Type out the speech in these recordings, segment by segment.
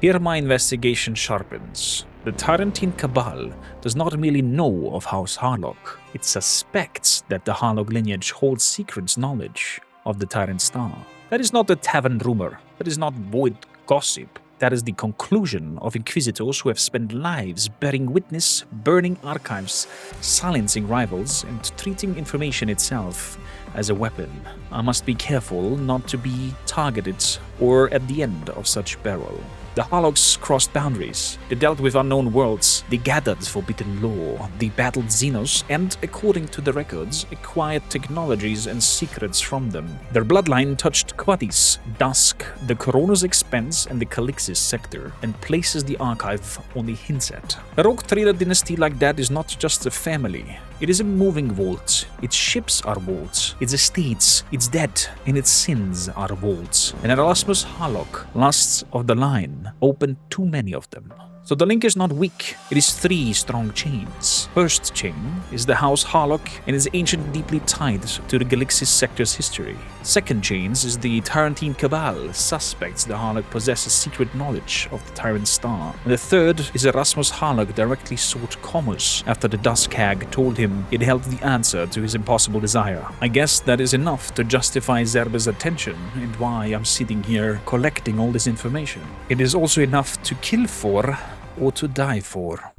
Here my investigation sharpens. The Tyrantine Cabal does not merely know of House Haarlock, it suspects that the Haarlock lineage holds secret knowledge of the Tyrant Star. That is not a tavern rumor, that is not void gossip. That is the conclusion of Inquisitors who have spent lives bearing witness, burning archives, silencing rivals, and treating information itself as a weapon. I must be careful not to be targeted or at the end of such barrel. The Haarlocks crossed boundaries, they dealt with unknown worlds, they gathered forbidden lore, they battled Xenos, and, according to the records, acquired technologies and secrets from them. Their bloodline touched Quadis, Dusk, the Corona's Expanse, and the Calixis Sector, and places the archive only hints at. A rogue trader dynasty like that is not just a family. It is a moving vault. Its ships are vaults, its estates, its dead, and its sins are vaults. And Erasmus Haarlock, last of the line, opened too many of them. So the link is not weak, it is 3 strong chains. First chain is the House Haarlock and is ancient deeply tied to the Calixis Sector's history. Second chain is the Tyrantine Cabal, suspects the Haarlock possesses secret knowledge of the Tyrant Star. And the third is Erasmus Haarlock directly sought Komus after the Dusk Hag told him it held the answer to his impossible desire. I guess that is enough to justify Zerba's attention and why I'm sitting here collecting all this information. It is also enough to kill for or to die for.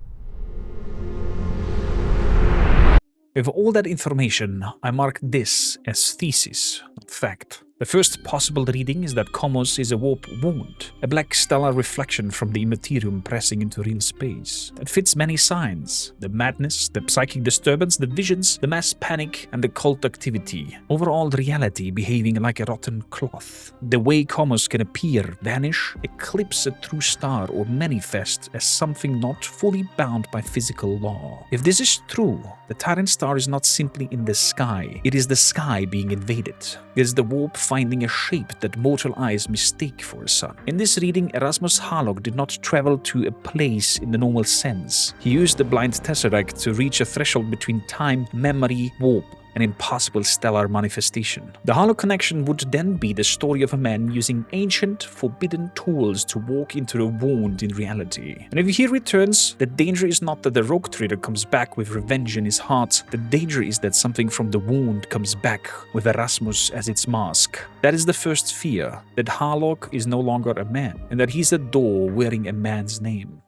With all that information, I mark this as thesis, not fact. The first possible reading is that Komus is a warp wound, a black stellar reflection from the immaterium pressing into real space. That fits many signs: the madness, the psychic disturbance, the visions, the mass panic, and the cult activity. Overall reality behaving like a rotten cloth. The way Komus can appear, vanish, eclipse a true star, or manifest as something not fully bound by physical law. If this is true, the Tyrant Star is not simply in the sky, it is the sky being invaded. It is the warp finding a shape that mortal eyes mistake for a sun. In this reading, Erasmus Haarlock did not travel to a place in the normal sense. He used the blind tesseract to reach a threshold between time, memory, warp, an impossible stellar manifestation. The Haarlock connection would then be the story of a man using ancient, forbidden tools to walk into a wound in reality. And if he returns, the danger is not that the rogue trader comes back with revenge in his heart. The danger is that something from the wound comes back with Erasmus as its mask. That is the first fear, that Haarlock is no longer a man, and that he's a door wearing a man's name.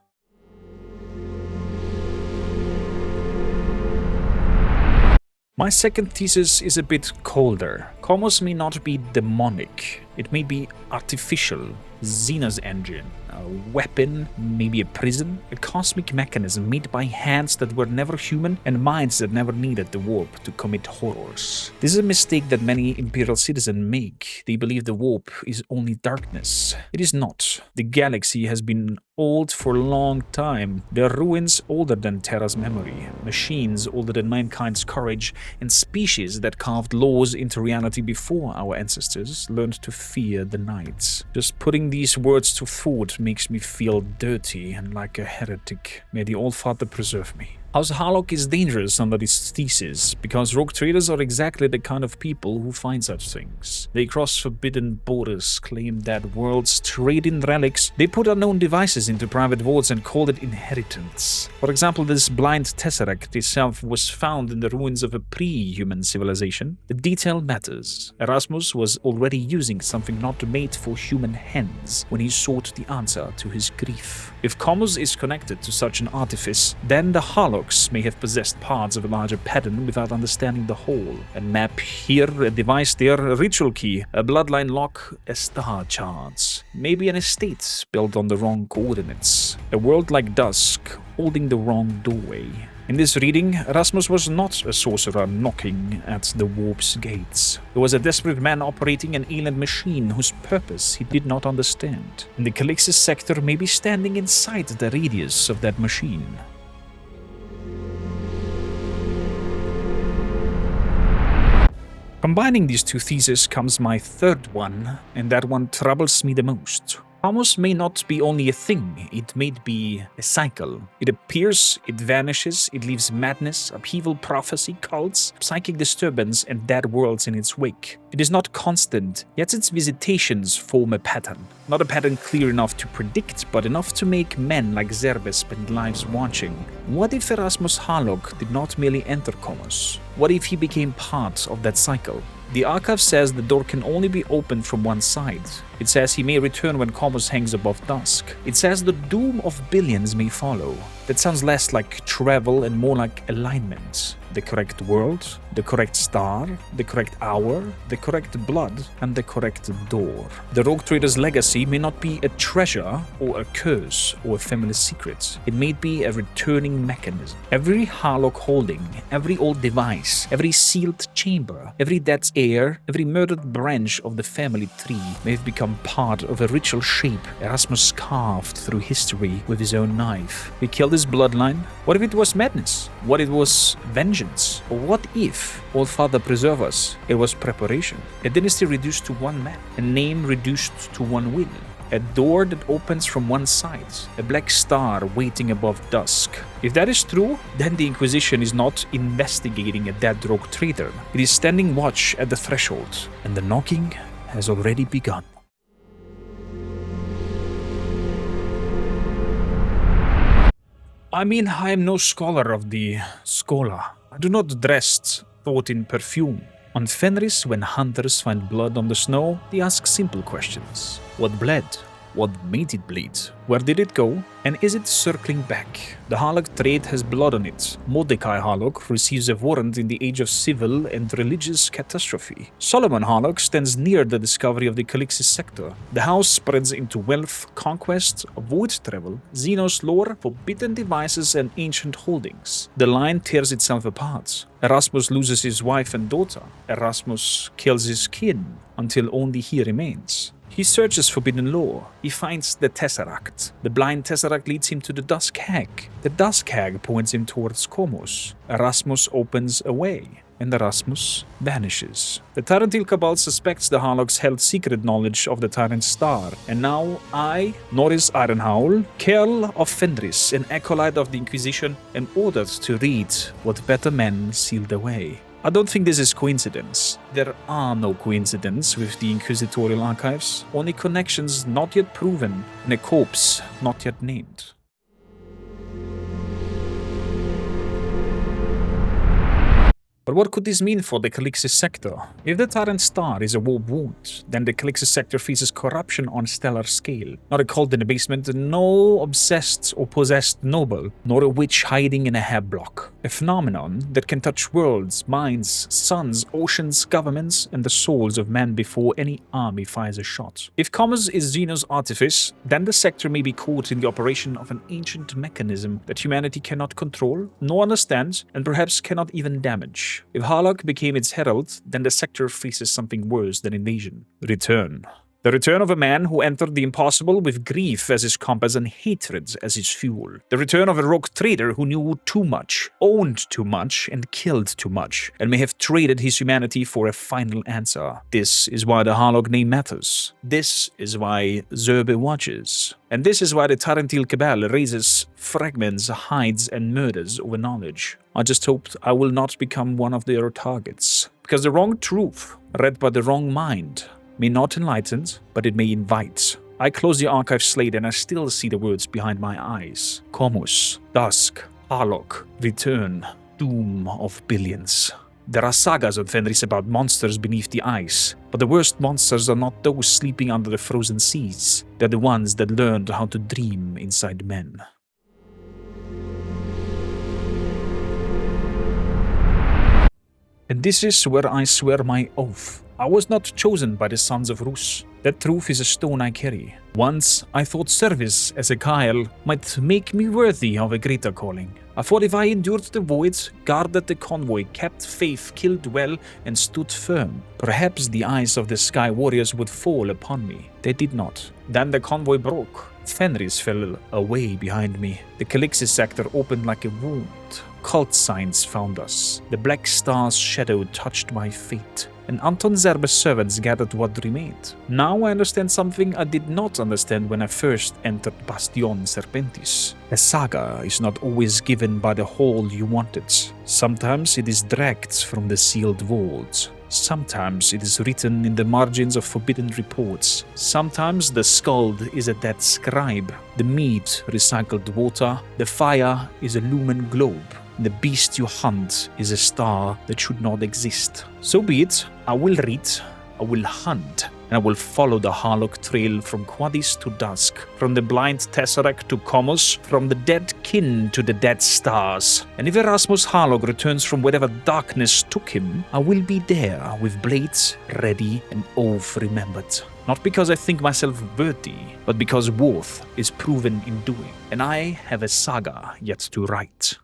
My second thesis is a bit colder. Komus may not be demonic, it may be artificial, Xenos engine, a weapon, maybe a prison, a cosmic mechanism made by hands that were never human and minds that never needed the warp to commit horrors. This is a mistake that many Imperial citizens make. They believe the warp is only darkness. It is not. The galaxy has been old for a long time. There are ruins older than Terra's memory, machines older than mankind's courage, and species that carved laws into reality before our ancestors learned to fear the night. Just putting these words to thought makes me feel dirty and like a heretic. May the All-Father preserve me. House Haarlock is dangerous under this thesis, because rogue traders are exactly the kind of people who find such things. They cross forbidden borders, claim dead worlds, trade in relics, they put unknown devices into private vaults and call it inheritance. For example, this blind tesseract itself was found in the ruins of a pre-human civilization. The detail matters. Erasmus was already using something not made for human hands when he sought the answer to his grief. If Komus is connected to such an artifice, then the Haarlock may have possessed parts of a larger pattern without understanding the whole. A map here, a device there, a ritual key, a bloodline lock, a star chart. Maybe an estate built on the wrong coordinates. A world like Dusk, holding the wrong doorway. In this reading, Erasmus was not a sorcerer knocking at the warp's gates. He was a desperate man operating an alien machine whose purpose he did not understand. And the Calixis Sector may be standing inside the radius of that machine. Combining these two theses comes my third one, and that one troubles me the most. Komus may not be only a thing, it may be a cycle. It appears, it vanishes, it leaves madness, upheaval, prophecy, cults, psychic disturbance, and dead worlds in its wake. It is not constant, yet its visitations form a pattern. Not a pattern clear enough to predict, but enough to make men like Zerbes spend lives watching. What if Erasmus Haarlock did not merely enter Komus? What if he became part of that cycle? The archive says the door can only be opened from one side. It says he may return when Komus hangs above dusk. It says the doom of billions may follow. That sounds less like travel and more like alignment. The correct world, the correct star, the correct hour, the correct blood, and the correct door. The Rogue Trader's legacy may not be a treasure or a curse or a family secret. It may be a returning mechanism. Every Haarlock holding, every old device, every sealed chamber, every dead heir, every murdered branch of the family tree may have become part of a ritual shape Erasmus carved through history with his own knife. He killed his bloodline. What if it was madness? What if it was vengeance? Or what if, All Father preserve us, it was preparation? A dynasty reduced to one man, a name reduced to one will, a door that opens from one side, a black star waiting above dusk. If that is true, then the Inquisition is not investigating a dead rogue trader. It is standing watch at the threshold, and the knocking has already begun. I mean, I am no scholar of the schola. I do not dress thought in perfume. On Fenris, when hunters find blood on the snow, they ask simple questions. What bled? What made it bleed? Where did it go? And is it circling back? The Haarlock trade has blood on it. Mordecai Haarlock receives a warrant in the age of civil and religious catastrophe. Solomon Haarlock stands near the discovery of the Calixis Sector. The house spreads into wealth, conquest, void travel, Xenos lore, forbidden devices, and ancient holdings. The line tears itself apart. Erasmus loses his wife and daughter. Erasmus kills his kin until only he remains. He searches forbidden lore. He finds the Tesseract. The blind Tesseract leads him to the Dusk Hag. The Dusk Hag points him towards Komus. Erasmus opens a way, and Erasmus vanishes. The Tyrantine Cabal suspects the Haarlocks held secret knowledge of the Tyrant Star, and now I, Noris Ironhowl, Kerl of Fenris, an acolyte of the Inquisition, am ordered to read what better men sealed away. I don't think this is coincidence. There are no coincidences with the inquisitorial archives, only connections not yet proven and a corpse not yet named. But what could this mean for the Calixis Sector? If the Tyrant Star is a war wound, then the Calixis Sector faces corruption on a stellar scale. Not a cult in the basement, no obsessed or possessed noble, nor a witch hiding in a hair-block. A phenomenon that can touch worlds, minds, suns, oceans, governments, and the souls of men before any army fires a shot. If Komus is Xenos' artifice, then the sector may be caught in the operation of an ancient mechanism that humanity cannot control, nor understand, and perhaps cannot even damage. If Haarlock became its herald, then the sector faces something worse than invasion. Return. The return of a man who entered the impossible with grief as his compass and hatred as his fuel. The return of a rogue trader who knew too much, owned too much, and killed too much, and may have traded his humanity for a final answer. This is why the Haarlock name matters. This is why Zerbe watches. And this is why the Tyrantine Cabal raises fragments, hides, and murders over knowledge. I just hoped I will not become one of their targets. Because the wrong truth, read by the wrong mind, may not enlighten, but it may invite. I close the archive slate and I still see the words behind my eyes. Komus, Dusk, Haarlock, Return, Doom of Billions. There are sagas on Fenris about monsters beneath the ice, but the worst monsters are not those sleeping under the frozen seas. They're the ones that learned how to dream inside men. And this is where I swear my oath. I was not chosen by the sons of Rus. That truth is a stone I carry. Once, I thought service as a Kyle might make me worthy of a greater calling. I thought if I endured the void, guarded the convoy, kept faith, killed well, and stood firm, perhaps the eyes of the Sky Warriors would fall upon me. They did not. Then the convoy broke. Fenris fell away behind me. The Calixis Sector opened like a wound. occult signs found us. The Black Star's shadow touched my fate, and Anton Zerbe's servants gathered what remained. Now I understand something I did not understand when I first entered Bastion Serpentis. A saga is not always given by the whole you wanted. Sometimes it is dragged from the sealed vaults. Sometimes it is written in the margins of forbidden reports. Sometimes the skald is a dead scribe, the meat recycled water, the fire is a lumen globe. The beast you hunt is a star that should not exist. So be it, I will read, I will hunt, and I will follow the Haarlock trail from Quadis to Dusk, from the blind Tesseract to Komus, from the dead kin to the dead stars. And if Erasmus Haarlock returns from wherever darkness took him, I will be there with blades ready and oath remembered. Not because I think myself worthy, but because worth is proven in doing, and I have a saga yet to write.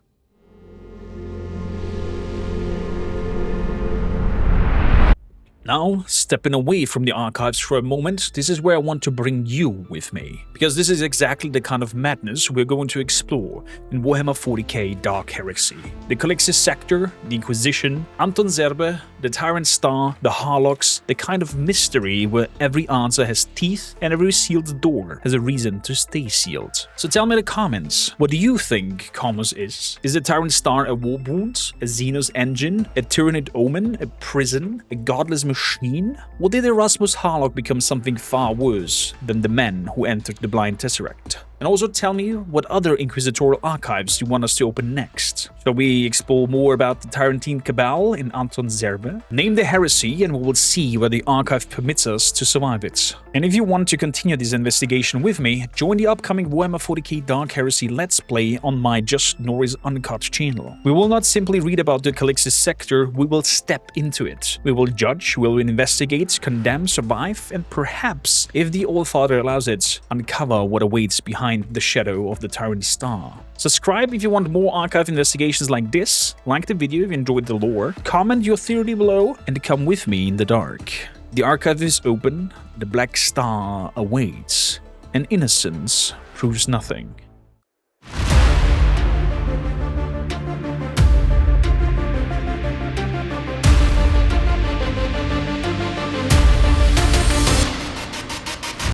Now, stepping away from the archives for a moment, this is where I want to bring you with me, because this is exactly the kind of madness we're going to explore in Warhammer 40K Dark Heresy. The Calixis Sector, the Inquisition, Anton Zerbe, the Tyrant Star, the Haarlocks, the kind of mystery where every answer has teeth and every sealed door has a reason to stay sealed. So tell me in the comments, what do you think Komus is? Is the Tyrant Star a war wound, a Xenos engine, a Tyranid omen, a prison, a godless machine? Or did Erasmus Haarlock become something far worse than the men who entered the blind Tesseract? And also tell me what other inquisitorial archives you want us to open next. Shall we explore more about the Tyrantine Cabal in Anton Zerbe? Name the heresy and we will see whether the archive permits us to survive it. And if you want to continue this investigation with me, join the upcoming Warhammer 40K Dark Heresy Let's Play on my Just Noris Uncut channel. We will not simply read about the Calixis Sector, we will step into it. We will judge, we will investigate, condemn, survive, and perhaps, if the Allfather allows it, uncover what awaits behind the shadow of the Tyrant Star. Subscribe if you want more archive investigations like this, like the video if you enjoyed the lore, comment your theory below, and come with me in the dark. The archive is open, the Black Star awaits, and innocence proves nothing.